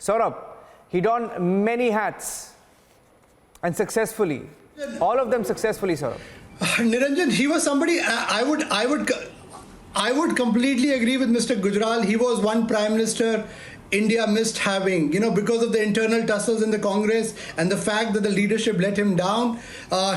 Saurabh, he donned many hats and successfully. All of them successfully, Saurabh. Niranjan, he was somebody I would completely agree with Mr. Gujral. He was one prime minister India missed having, because of the internal tussles in the Congress and the fact that the leadership let him down.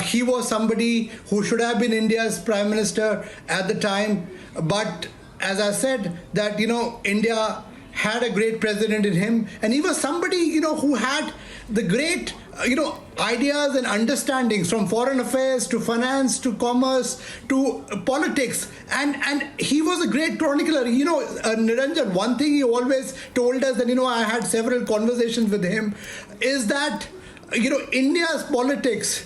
He was somebody who should have been India's prime minister at the time. But as I said, that, India had a great president in him, and he was somebody, who had the great, ideas and understandings from foreign affairs to finance to commerce to politics, and he was a great chronicler. Niranjan, one thing he always told us, and I had several conversations with him, is that India's politics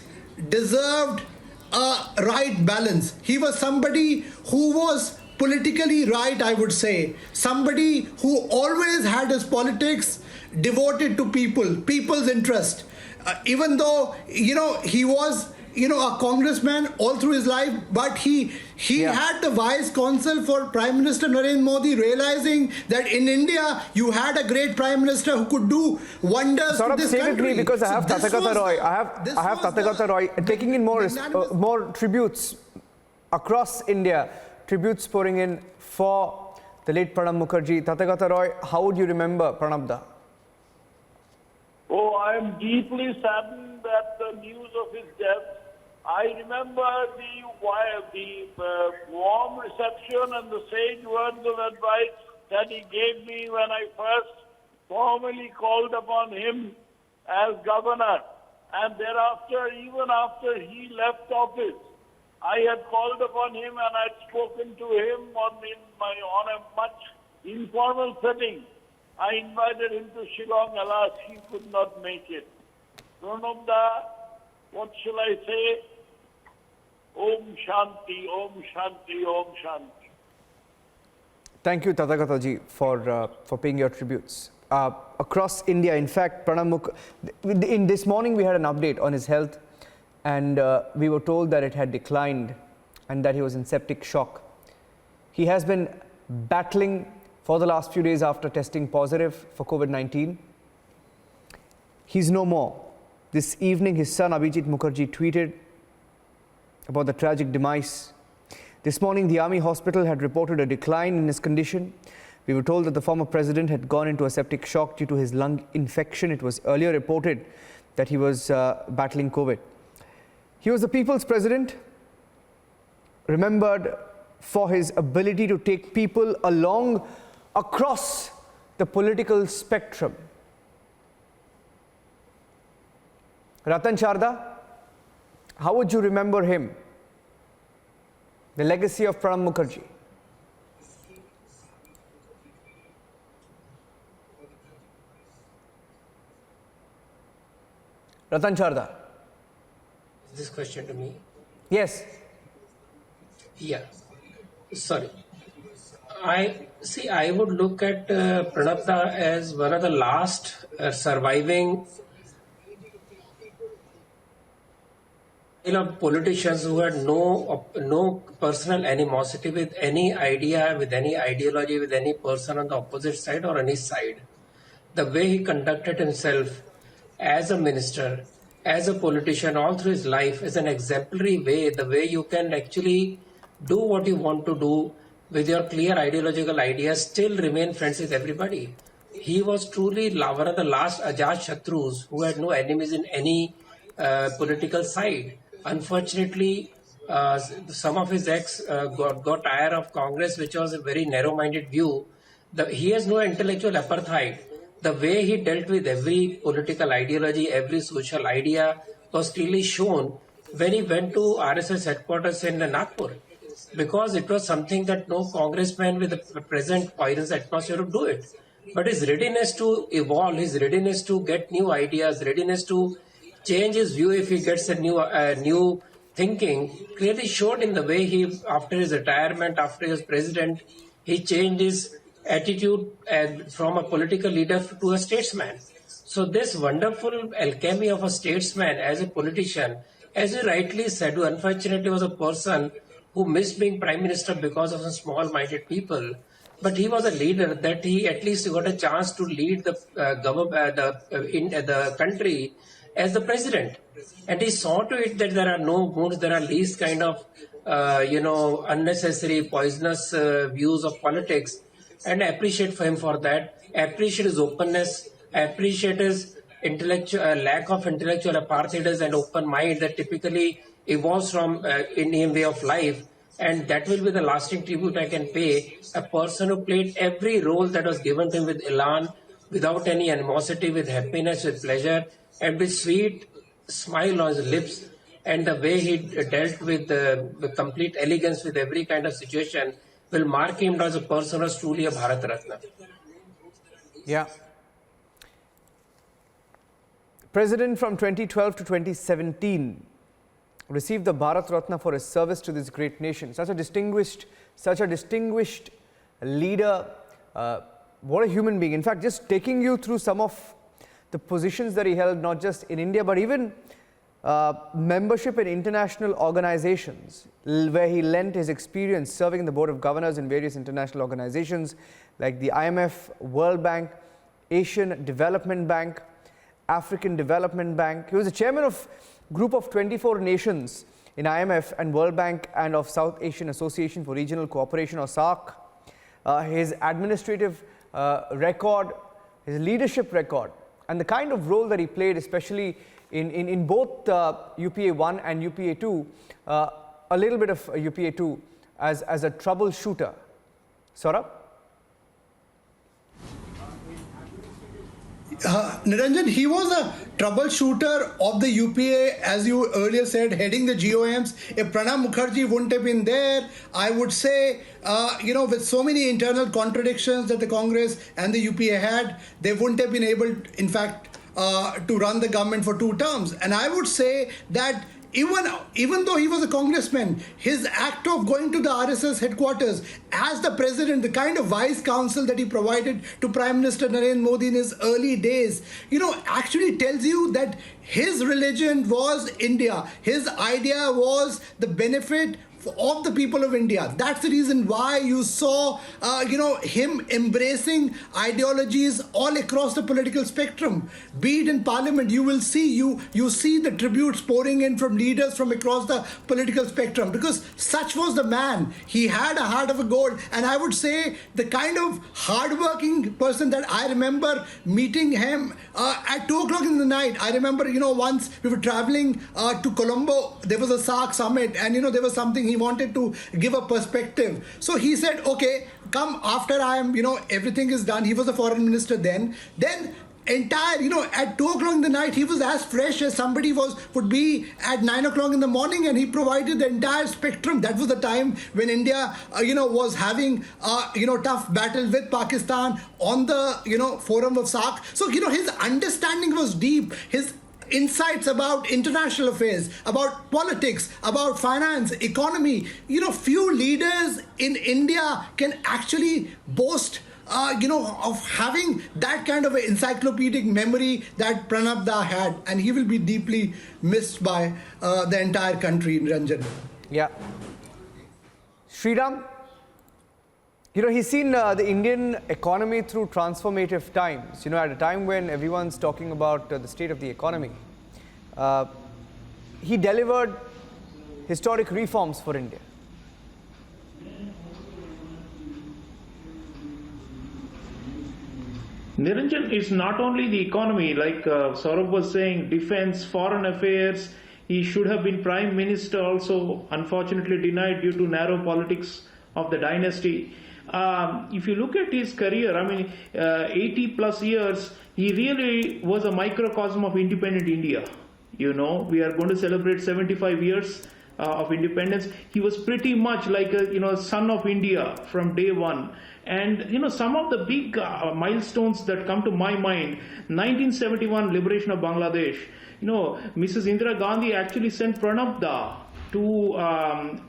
deserved a right balance. He was somebody who was politically right, I would say. Somebody who always had his politics devoted to people's interest. Even though, he was, a congressman all through his life, but he had the wise counsel for Prime Minister Narendra Modi, realizing that in India, you had a great Prime Minister who could do wonders Sort to of this stay with country. me because I have Tathagata Roy. I have Tathagata Roy taking in more tributes across India. Tributes pouring in for the late Pranab Mukherjee. Tathagata Roy, how would you remember Pranabda? Oh, I am deeply saddened at the news of his death. I remember the warm reception and the sage words of advice that he gave me when I first formally called upon him as governor. And thereafter, even after he left office, I had called upon him and I had spoken to him on a much informal setting. I invited him to Shillong. Alas, he could not make it. Pranabda, what shall I say? Om Shanti, Om Shanti, Om Shanti. Thank you, Tathagata ji, for paying your tributes. Across India, in fact, Pranab Mukherjee, in this morning we had an update on his health, and we were told that it had declined and that he was in septic shock. He has been battling for the last few days after testing positive for COVID-19. He's no more. This evening, his son Abhijit Mukherjee tweeted about the tragic demise. This morning, the army hospital had reported a decline in his condition. We were told that the former president had gone into a septic shock due to his lung infection. It was earlier reported that he was battling COVID. He was the people's president, remembered for his ability to take people along across the political spectrum. Ratan Chadha, how would you remember him? The legacy of Pranab Mukherjee. Ratan Chadha. Is this question to me? Yes. Yeah. Sorry. I would look at Pranabda as one of the last surviving politicians who had no personal animosity with any idea, with any ideology, with any person on the opposite side or any side. The way he conducted himself as a minister, as a politician all through his life is an exemplary way, the way you can actually do what you want to do with your clear ideological ideas, still remain friends with everybody. He was truly one of the last Ajat Shatrus who had no enemies in any political side. Unfortunately, some of his ex got tired of Congress, which was a very narrow-minded view. He has no intellectual apartheid. The way he dealt with every political ideology, every social idea was clearly shown when he went to RSS headquarters in Nagpur, because it was something that no congressman with the present poisonous atmosphere would do it. But his readiness to evolve, his readiness to get new ideas, readiness to change his view if he gets a new thinking, clearly showed in the way he, after his retirement, after he was president, he changed his attitude from a political leader to a statesman. So this wonderful alchemy of a statesman as a politician, as you rightly said, who unfortunately was a person who missed being prime minister because of some small-minded people, but he was a leader that he at least got a chance to lead the the country as the president, and he saw to it that there are no wounds, there are least kind of unnecessary poisonous views of politics, and I appreciate for him for that. I appreciate his openness. I appreciate his intellectual lack of intellectual apartheid and open mind that typically evolves from Indian way of life. And that will be the lasting tribute I can pay a person who played every role that was given to him with elan, without any animosity, with happiness, with pleasure, and with sweet smile on his lips. And the way he dealt with complete elegance with every kind of situation will mark him as a person who is truly a Bharat Ratna. Yeah. President from 2012 to 2017 received the Bharat Ratna for his service to this great nation. Such a distinguished leader. What a human being. In fact, just taking you through some of the positions that he held, not just in India, but even membership in international organizations, where he lent his experience serving in the board of governors in various international organizations like the IMF, World Bank, Asian Development Bank, African Development Bank. He was the chairman of group of 24 nations in IMF and World Bank and of South Asian Association for Regional Cooperation, or SAARC. His administrative record, his leadership record, and the kind of role that he played, especially in both UPA 1 and UPA 2, a little bit of UPA 2 as a troubleshooter. Saurabh? Niranjan, he was a troubleshooter of the UPA, as you earlier said, heading the GOMs. If Pranab Mukherjee wouldn't have been there, I would say, with so many internal contradictions that the Congress and the UPA had, they wouldn't have been able, in fact, to run the government for 2 terms. And I would say that even though he was a congressman, his act of going to the RSS headquarters as the president, the kind of wise counsel that he provided to Prime Minister Narendra Modi in his early days, actually tells you that his religion was India. His idea was the benefit of the people of India. That's the reason why you saw, him embracing ideologies all across the political spectrum. Be it in Parliament, you will see you see the tributes pouring in from leaders from across the political spectrum, because such was the man. He had a heart of a gold, and I would say the kind of hardworking person that I remember meeting him at 2 o'clock in the night. I remember, once we were traveling to Colombo. There was a SAARC summit, and there was something he wanted to give a perspective. So he said, okay, come after I am, everything is done. He was the foreign minister then. Then entire, at 2 o'clock in the night, he was as fresh as somebody would be at 9 o'clock in the morning, and he provided the entire spectrum. That was the time when India, was having, tough battle with Pakistan on the, forum of SAARC. So, his understanding was deep. His insights about international affairs, about politics, about finance, economy. Few leaders in India can actually boast of having that kind of an encyclopedic memory that Pranab Da had, and he will be deeply missed by the entire country, Ranjan. Yeah. Sriram, he's seen the Indian economy through transformative times. At a time when everyone's talking about the state of the economy, he delivered historic reforms for India. Niranjan, is not only the economy, like Saurabh was saying, defense, foreign affairs. He should have been prime minister also, unfortunately denied due to narrow politics of the dynasty. If you look at his career, 80 plus years, he really was a microcosm of independent India. We are going to celebrate 75 years of independence. He was pretty much like a son of India from day one. And some of the big milestones that come to my mind: 1971 liberation of Bangladesh. Mrs. Indira Gandhi actually sent Pranab Da to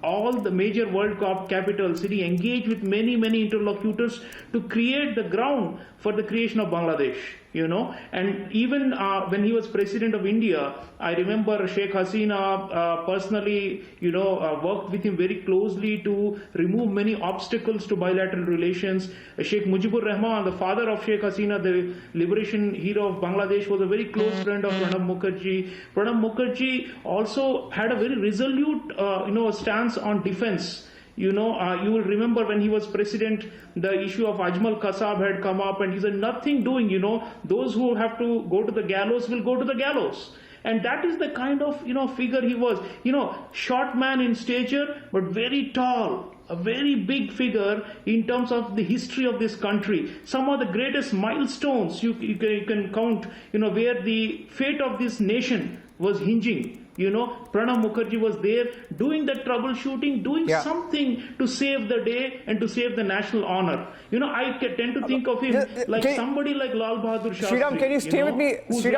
all the major world capitals. He engaged with many interlocutors to create the ground for the creation of Bangladesh. you know. And even when he was president of India, I remember Sheikh Hasina personally, you know, worked with him very closely to remove many obstacles to bilateral relations. Sheikh Mujibur Rahman, the father of Sheikh Hasina, the liberation hero of Bangladesh, was a very close friend of Pranab Mukherjee. Pranab Mukherjee also had a very resolute, you know, stance on defense. You know, you will remember when he was president, the issue of Ajmal Kasab had come up, and he said, nothing doing, you know, those who have to go to the gallows will go to the gallows. And that is the kind of, you know, figure he was. You know, short man in stature, but very tall, a very big figure in terms of the history of this country. Some of the greatest milestones you can count, you know, where the fate of this nation was hinging. You know, Pranab Mukherjee was there doing that troubleshooting, doing something to save the day and to save the national honor. You know, I tend to think of him like somebody like Lal Bahadur Shastri. Sriram, can you stay with me? Sriram,